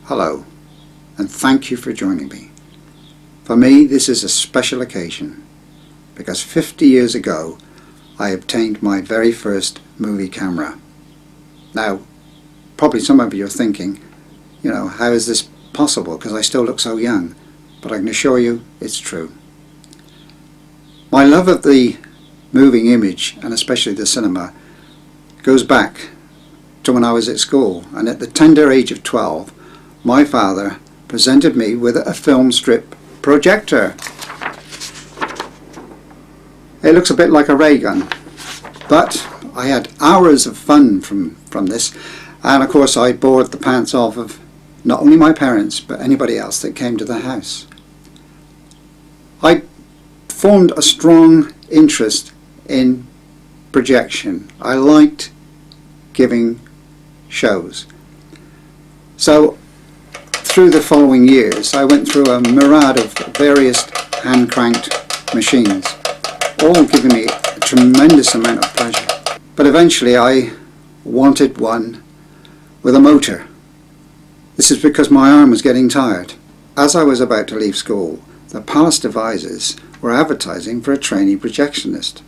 Hello, and thank you for joining me. For me, this is a special occasion because 50 years ago I obtained my very first movie camera. Now, probably some of you are thinking, how is this possible, because I still look so young, but I can assure you it's true. My love of the moving image, and especially the cinema, goes back to when I was at school, and at the tender age of 12 my father presented me with a film strip projector. It looks a bit like a ray gun, but I had hours of fun from this, and of course I bored the pants off of not only my parents but anybody else that came to the house. I formed a strong interest in projection. I liked giving shows. So through the following years I went through a myriad of various hand-cranked machines, all giving me a tremendous amount of pleasure. But eventually I wanted one with a motor. This is because my arm was getting tired. As I was about to leave school, the Palace Devices were advertising for a trainee projectionist.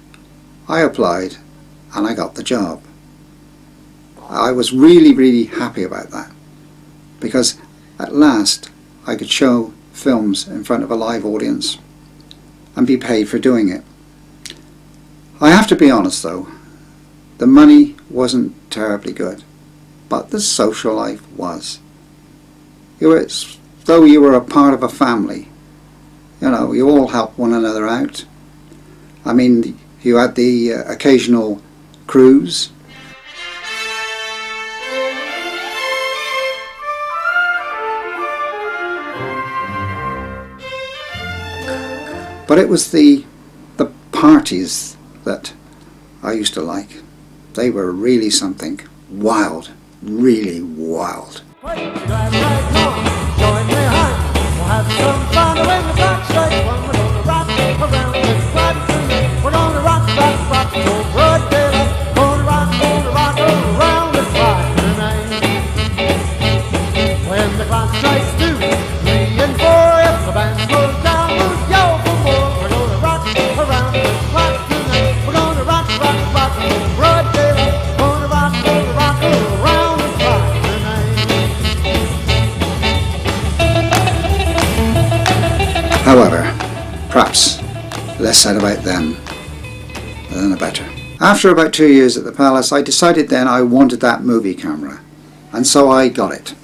I applied and I got the job. I was really happy about that, because at last I could show films in front of a live audience and be paid for doing it. I have to be honest though, the money wasn't terribly good, but the social life was. It was though you were a part of a family. You all helped one another out. I mean, you had the occasional cruise. But it was the parties that I used to like. They were really something wild, really wild. However, perhaps less said about them than the better. After about 2 years at the Palace, I decided then I wanted that movie camera, and so I got it.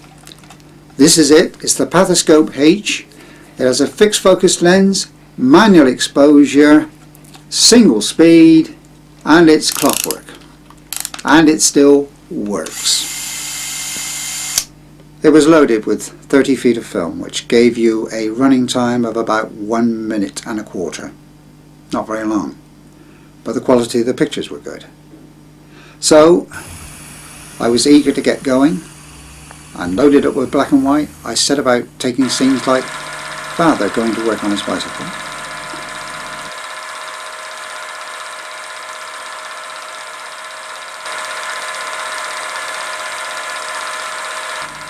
This is it. It's the Pathoscope H. It has a fixed focus lens, manual exposure, single speed, and it's clockwork. And it still works. It was loaded with 30 feet of film, which gave you a running time of about 1 minute and a quarter. Not very long, but the quality of the pictures were good. So I was eager to get going and loaded up with black and white. I set about taking scenes like father going to work on his bicycle,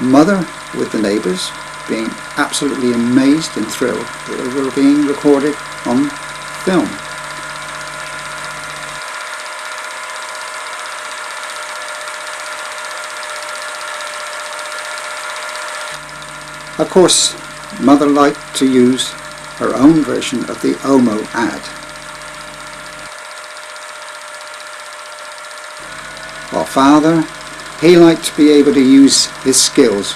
mother with the neighbours being absolutely amazed and thrilled that they were being recorded on film. Of course, mother liked to use her own version of the Omo ad, while father, he liked to be able to use his skills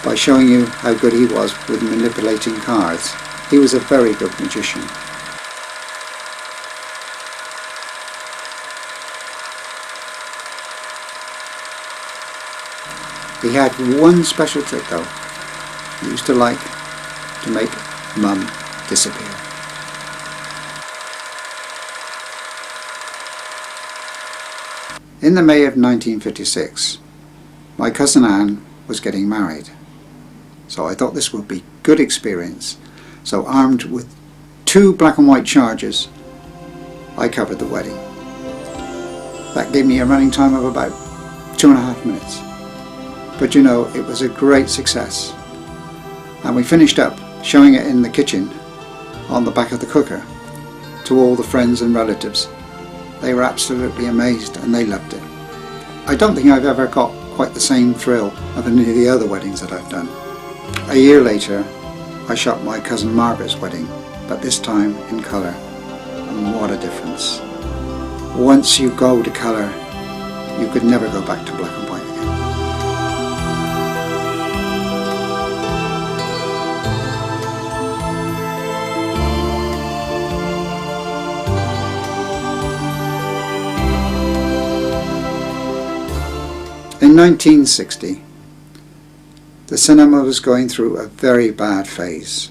by showing you how good he was with manipulating cars. He was a very good magician. He had one special trick though. He used to like to make Mum disappear. In the May of 1956, my cousin Anne was getting married, so I thought this would be good experience. So armed with 2 black and white chargers, I covered the wedding. That gave me a running time of about 2.5 minutes. but you know, it was a great success. And we finished up showing it in the kitchen on the back of the cooker to all the friends and relatives. They were absolutely amazed and they loved it. I don't think I've ever got quite the same thrill of any of the other weddings that I've done. A year later, I shot my cousin Margaret's wedding, but this time in colour. And what a difference. Once you go to colour, you could never go back to black and white again. In 1960, the cinema was going through a very bad phase.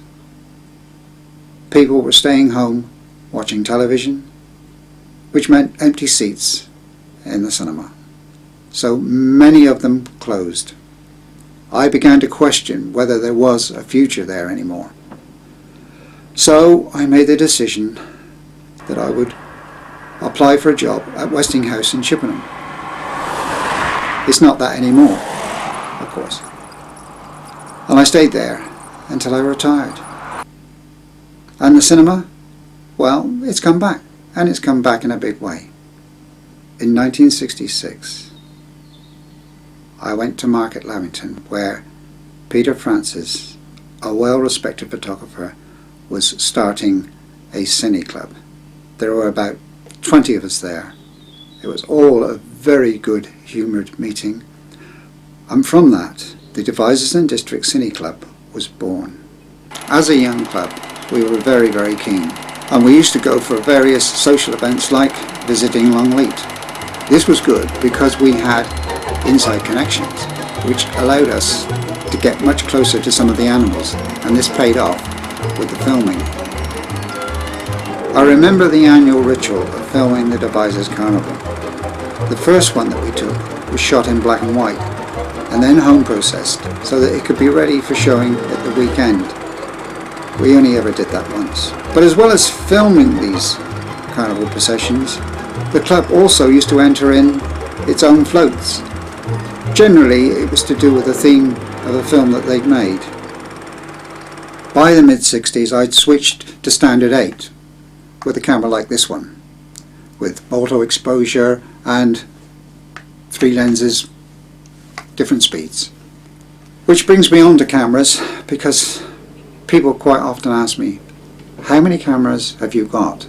People were staying home watching television, which meant empty seats in the cinema. So many of them closed. I began to question whether there was a future there anymore. So I made the decision that I would apply for a job at Westinghouse in Chippenham. It's not that anymore, of course. And I stayed there until I retired. And the cinema, well, it's come back, and it's come back in a big way. In 1966, I went to Market Lavington, where Peter Francis, a well-respected photographer, was starting a cine club. There were about 20 of us there. It was all a very good humoured meeting. And from that, the Devizes and District Cine Club was born. As a young club, we were very, very keen. And we used to go for various social events like visiting Longleat. This was good because we had inside connections, which allowed us to get much closer to some of the animals, and this paid off with the filming. I remember the annual ritual of filming the Devizes Carnival. The first one that we took was shot in black and white, and then home processed so that it could be ready for showing at the weekend. We only ever did that once. But as well as filming these carnival processions, the club also used to enter in its own floats. Generally, it was to do with the theme of a film that they'd made. By the mid-60s, I'd switched to standard 8 with a camera like this one, with auto exposure and 3 lenses, different speeds. Which brings me on to cameras, because people quite often ask me, how many cameras have you got?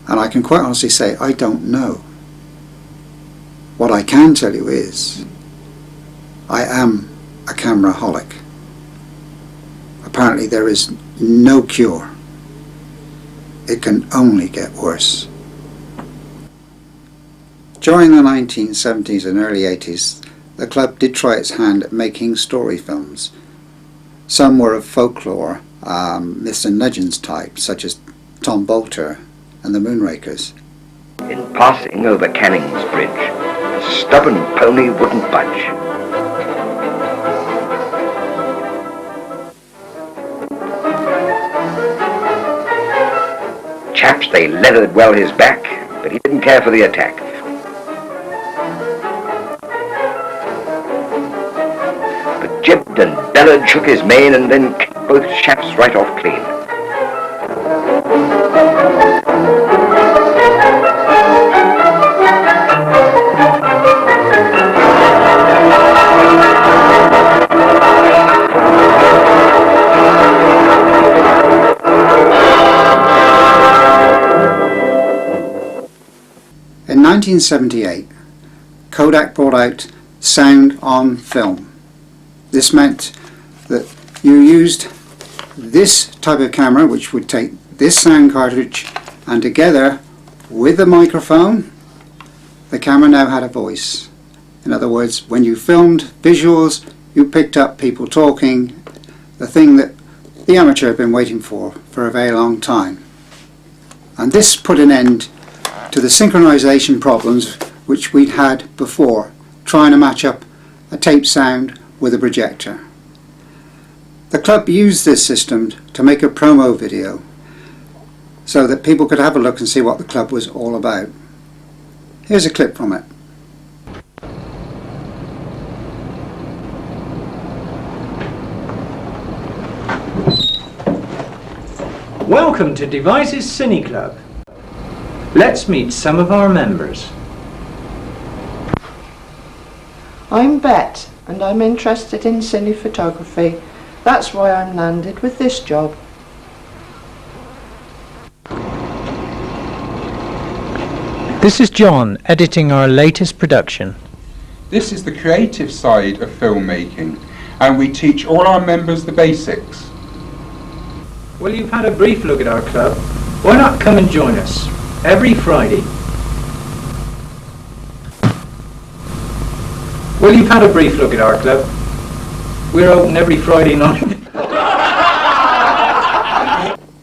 And I can quite honestly say, I don't know. What I can tell you is, I am a camera-holic. Apparently there is no cure. It can only get worse. During the 1970s and early 80s, the club did try its hand at making story films. Some were of folklore, myths and legends type, such as Tom Bolter and the Moonrakers. In passing over Canning's Bridge, a stubborn pony wouldn't budge. Chaps, they leathered well his back, but he didn't care for the attack. But jibbed and bellowed, shook his mane, and then kicked both chaps right off clean. In 1978, Kodak brought out sound on film. This meant that you used this type of camera, which would take this sound cartridge, and together with the microphone, the camera now had a voice. In other words, when you filmed visuals, you picked up people talking, the thing that the amateur had been waiting for a very long time. And this put an end to the synchronization problems which we'd had before, trying to match up a tape sound with a projector. The club used this system to make a promo video so that people could have a look and see what the club was all about. Here's a clip from it. Welcome to Devices Cine Club. Let's meet some of our members. I'm Bet and I'm interested in cine photography. That's why I'm landed with this job. This is John, editing our latest production. This is the creative side of filmmaking, and we teach all our members the basics. Well, you've had a brief look at our club. Why not come and join us every Friday? Well, you've had a brief look at our club. We're open every Friday night.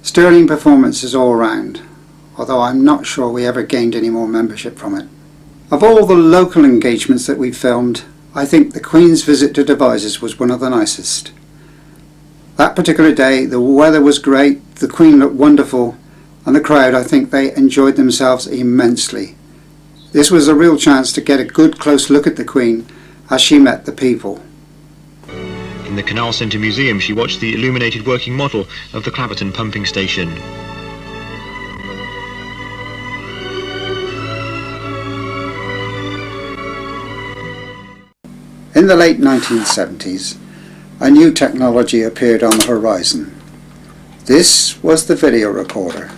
Sterling performances all round, although I'm not sure we ever gained any more membership from it. Of all the local engagements that we filmed, I think the Queen's visit to Devizes was one of the nicest. That particular day the weather was great, the Queen looked wonderful, and the crowd, I think they enjoyed themselves immensely. This was a real chance to get a good close look at the Queen as she met the people. In the Canal Centre Museum she watched the illuminated working model of the Claverton pumping station. In the late 1970s, a new technology appeared on the horizon. This was the video recorder,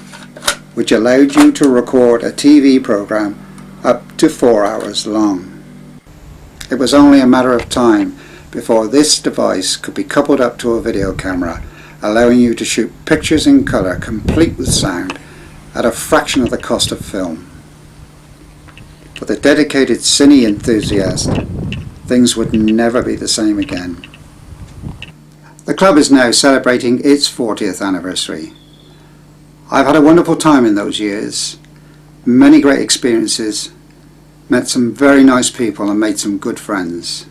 which allowed you to record a TV program up to 4 hours long. It was only a matter of time before this device could be coupled up to a video camera, allowing you to shoot pictures in colour complete with sound at a fraction of the cost of film. For the dedicated cine enthusiast, things would never be the same again. The club is now celebrating its 40th anniversary. I've had a wonderful time in those years, many great experiences, met some very nice people and made some good friends.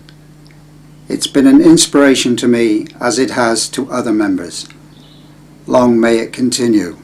It's been an inspiration to me as it has to other members. Long may it continue.